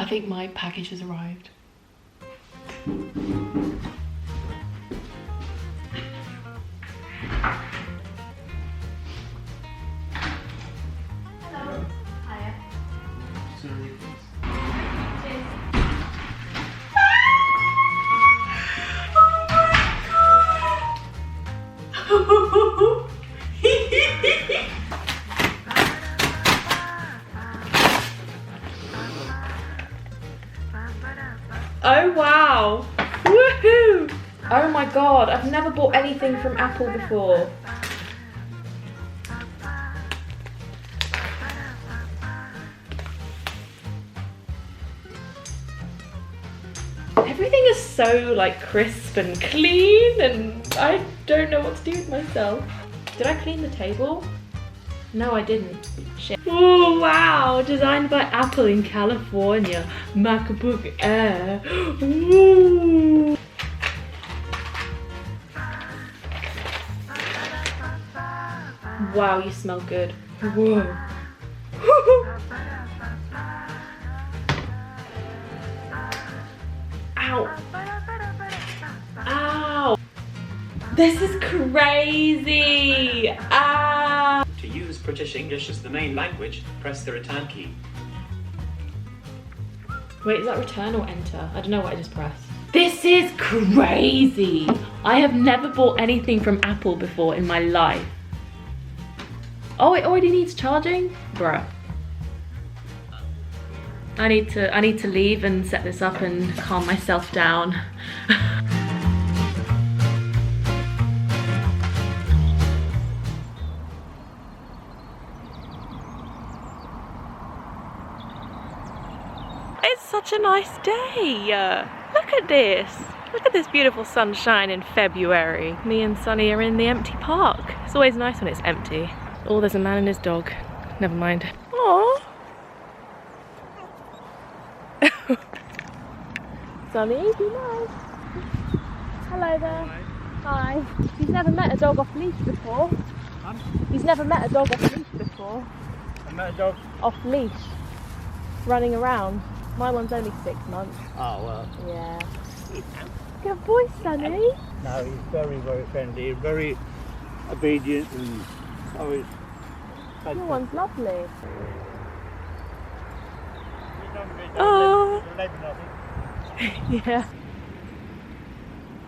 I think my package has arrived. Hello. Hiya. Oh wow! Woohoo! Oh my god, I've never bought anything from Apple before. Everything is so like crisp and clean, and I don't know what to do with myself. Did I clean the table? No, I didn't. Shit. Oh wow! Designed by Apple in California. MacBook Air. Ooh. Wow, you smell good. Whoa. Ow. Ow. This is crazy. Ow. To use British English as the main language, press the return key. Wait, is that return or enter? I don't know what I just pressed. This is crazy. I have never bought anything from Apple before in my life. Oh, it already needs charging? Bruh. I need to leave and set this up and calm myself down. It's such a nice day. Look at this. Look at this beautiful sunshine in February. Me and Sunny are in the empty park. It's always nice when it's empty. Oh, there's a man and his dog. Never mind. Aww. Sunny, be nice. Hello there. Hi. He's never met a dog off leash before. Huh? He's never met a dog off leash before. I met a dog. Off leash. Running around. My one's only 6 months. Oh, well. Yeah. Good boy, Sunny. No, he's very, very friendly, very obedient, and always. Your one's lovely. Oh. Yeah.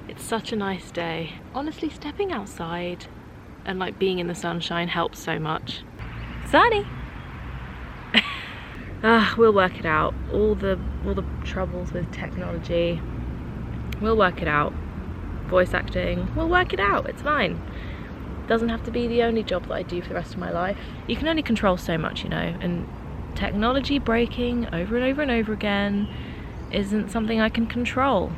It's such a nice day. Honestly, stepping outside and like being in the sunshine helps so much. Sunny! We'll work it out. All the troubles with technology. We'll work it out. Voice acting, we'll work it out. It's fine. Doesn't have to be the only job that I do for the rest of my life. You can only control so much, you know, and technology breaking over and over and over again isn't something I can control.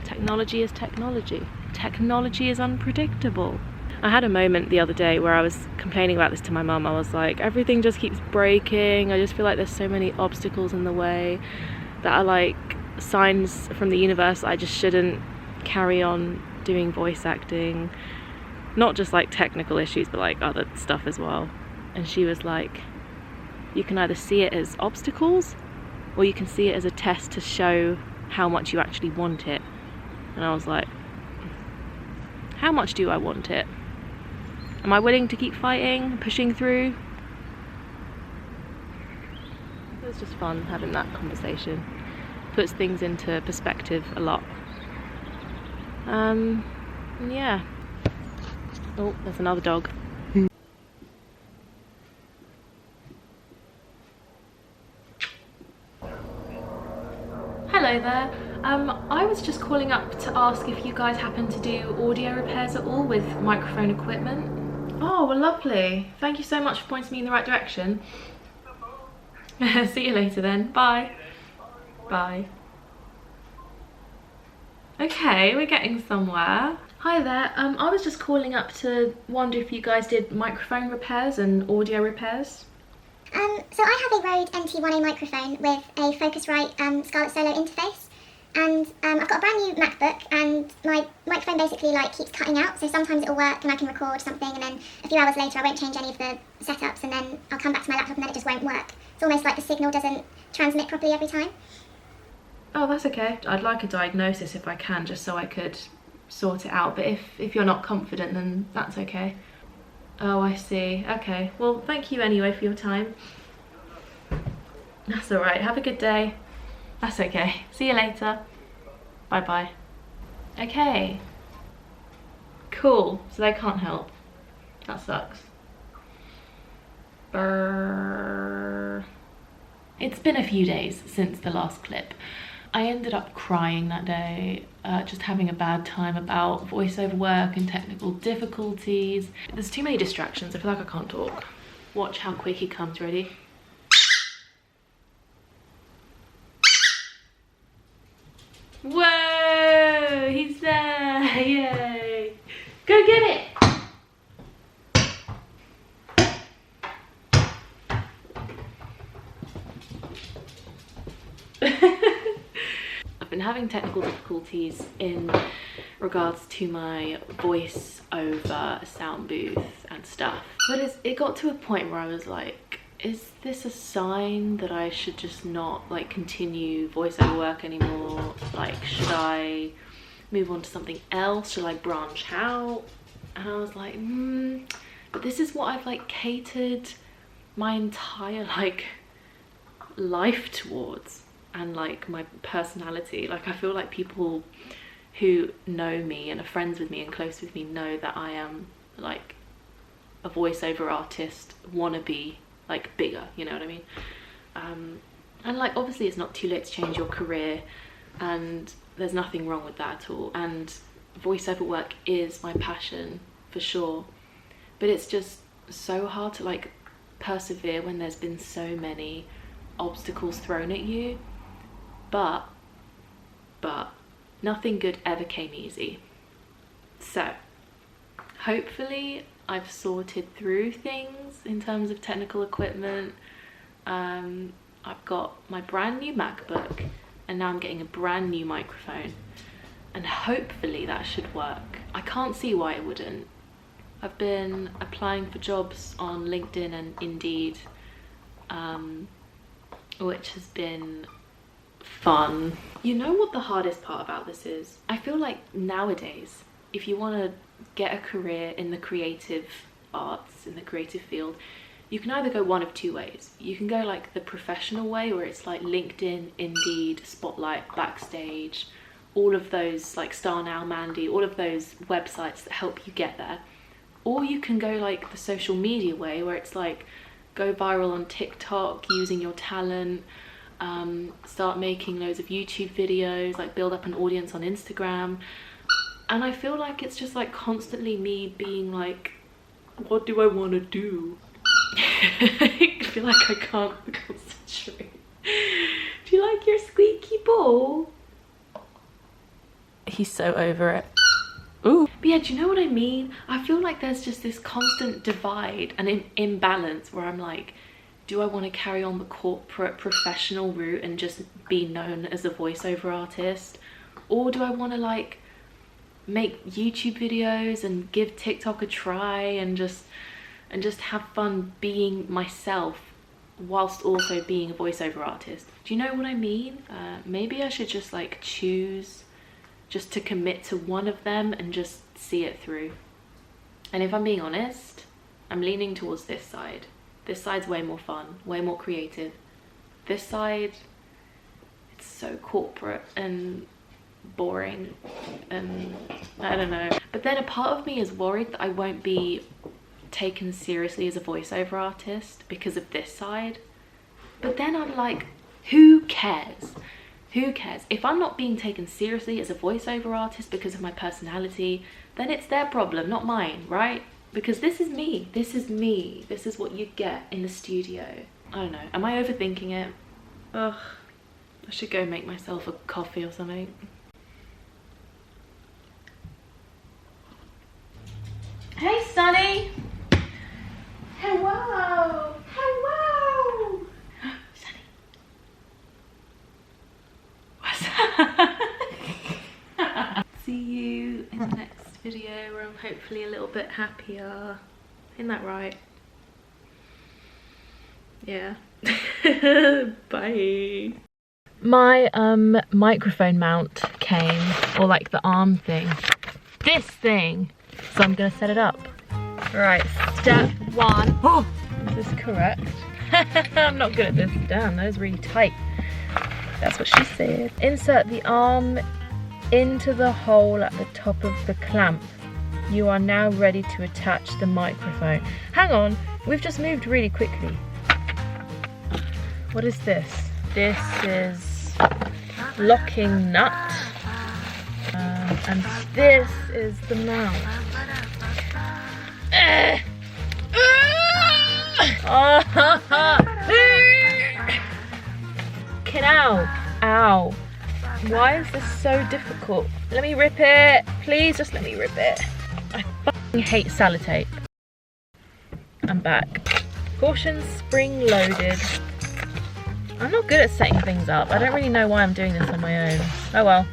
Technology is technology. Technology is unpredictable. I had a moment the other day where I was complaining about this to my mum. I was like, everything just keeps breaking. I just feel like there's so many obstacles in the way that are like signs from the universe I just shouldn't carry on doing voice acting. Not just like technical issues, but like other stuff as well. And she was like, you can either see it as obstacles or you can see it as a test to show how much you actually want it. And I was like, how much do I want it? Am I willing to keep fighting, pushing through? It was just fun having that conversation. Puts things into perspective a lot. Yeah. Oh, there's another dog. Hello there. I was just calling up to ask if you guys happen to do audio repairs at all with microphone equipment. Oh, well, lovely. Thank you so much for pointing me in the right direction. See you later then. Bye. Bye. Okay, we're getting somewhere. Hi there. I was just calling up to wonder if you guys did microphone repairs and audio repairs. So I have a Rode NT10 microphone with a Focusrite Scarlett Solo interface, and I've got a brand new MacBook, and my microphone basically like keeps cutting out, so sometimes it'll work and I can record something, and then a few hours later I won't change any of the setups, and then I'll come back to my laptop and then it just won't work. It's almost like the signal doesn't transmit properly every time. Oh, that's okay. I'd like a diagnosis if I can, just so I could sort it out, but if you're not confident, then that's okay. Oh, I see. Okay, well, thank you anyway for your time. That's all right. Have a good day. That's okay. See you later. Bye bye. Okay, cool. So they can't help. That sucks. Brrr. It's been a few days since the last clip. I ended up crying that day, just having a bad time about voiceover work and technical difficulties. There's too many distractions. I feel like I can't talk. Watch how quick he comes. Ready? Whoa, he's there. Yay. Go get it. I've been having technical difficulties in regards to my voiceover sound booth and stuff, but it got to a point where I was like, is this a sign that I should just not like continue voiceover work anymore? Like, should I move on to something else? Should I branch out? And I was like, but this is what I've like catered my entire like life towards, and like my personality. Like, I feel like people who know me and are friends with me and close with me know that I am like a voiceover artist wannabe, like bigger, you know what I mean? And like, obviously it's not too late to change your career, and there's nothing wrong with that at all, and voiceover work is my passion for sure, but it's just so hard to like persevere when there's been so many obstacles thrown at you. But nothing good ever came easy. So hopefully I've sorted through things in terms of technical equipment. I've got my brand new MacBook, and now I'm getting a brand new microphone, and hopefully that should work. I can't see why it wouldn't. I've been applying for jobs on LinkedIn and Indeed, which has been fun. You know what the hardest part about this is? I feel like nowadays, if you want to get a career in the creative arts, in the creative field, you can either go one of two ways. You can go like the professional way, where it's like LinkedIn, Indeed, Spotlight, Backstage, all of those, like Star Now, Mandy, all of those websites that help you get there. Or you can go like the social media way, where it's like go viral on TikTok using your talent, start making loads of YouTube videos, like build up an audience on Instagram. And I feel like it's just like constantly me being like, what do I want to do? I feel like I can't concentrate. Do you like your squeaky ball? He's so over it. Ooh. But yeah, do you know what I mean? I feel like there's just this constant divide and imbalance where I'm like, do I want to carry on the corporate professional route and just be known as a voiceover artist? Or do I want to like make YouTube videos and give TikTok a try and just have fun being myself whilst also being a voiceover artist? Do you know what I mean? Maybe I should just like choose just to commit to one of them and just see it through. And if I'm being honest, I'm leaning towards this side. This side's way more fun, way more creative. This side, it's so corporate and boring, and I don't know. But then a part of me is worried that I won't be taken seriously as a voiceover artist because of this side. But then I'm like, who cares? Who cares? If I'm not being taken seriously as a voiceover artist because of my personality, then it's their problem, not mine, right? Because this is me. This is me. This is what you get in the studio. I don't know. Am I overthinking it? Ugh. I should go make myself a coffee or something. Hey, Sunny. Hello. Hello. Sunny. What's that? See you in the next video where I'm hopefully a little bit happier. Isn't that right? Yeah. Bye. my microphone mount came, or like the arm thing. This thing. So I'm gonna set it up. Right, step 1. Oh, is this correct? I'm not good at this. Damn, that is really tight. That's what she said. Insert the arm into the hole at the top of the clamp. You are now ready to attach the microphone. Hang on, we've just moved really quickly. What is this? This is locking nut. And this is the mount. Get out. Ow. Why is this so difficult? Let me rip it. Please just let me rip it. I fucking hate sellotape. I'm back. Caution, spring loaded. I'm not good at setting things up. I don't really know why I'm doing this on my own. Oh well.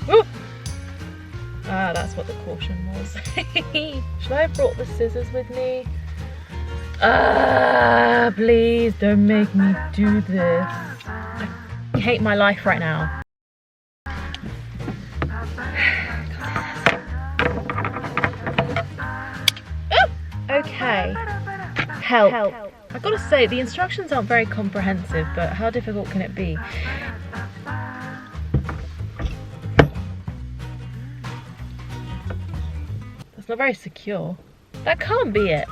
Woo! Ah, that's what the caution was. Should I have brought the scissors with me? Ah, please don't make me do this. I hate my life right now. Okay. Help. I gotta say, the instructions aren't very comprehensive, but how difficult can it be? That's not very secure. That can't be it.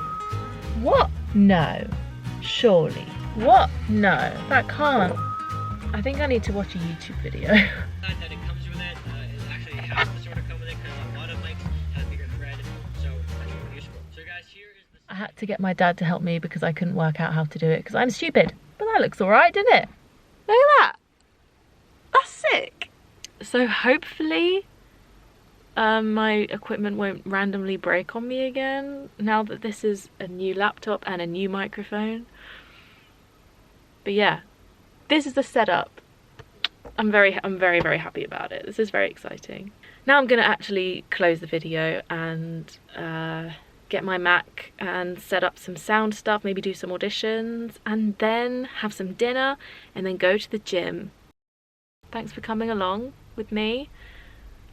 What? No. Surely. What? No. That can't. I think I need to watch a YouTube video. That it comes with it is actually has to sort of come with it because a lot of mics have bigger thread, so much more useful. So guys, here is the... I had to get my dad to help me because I couldn't work out how to do it because I'm stupid. But that looks alright, didn't it? Look at that. That's sick. So hopefully my equipment won't randomly break on me again now that this is a new laptop and a new microphone. But yeah, this is the setup. I'm very happy about it. This is very exciting. Now I'm gonna actually close the video and get my Mac and set up some sound stuff, maybe do some auditions, and then have some dinner and then go to the gym. Thanks for coming along with me.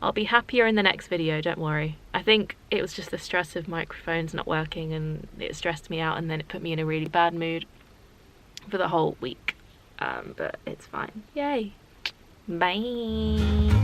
I'll be happier in the next video, don't worry. I think it was just the stress of microphones not working and it stressed me out and then it put me in a really bad mood for the whole week. But it's fine. Yay. Bye.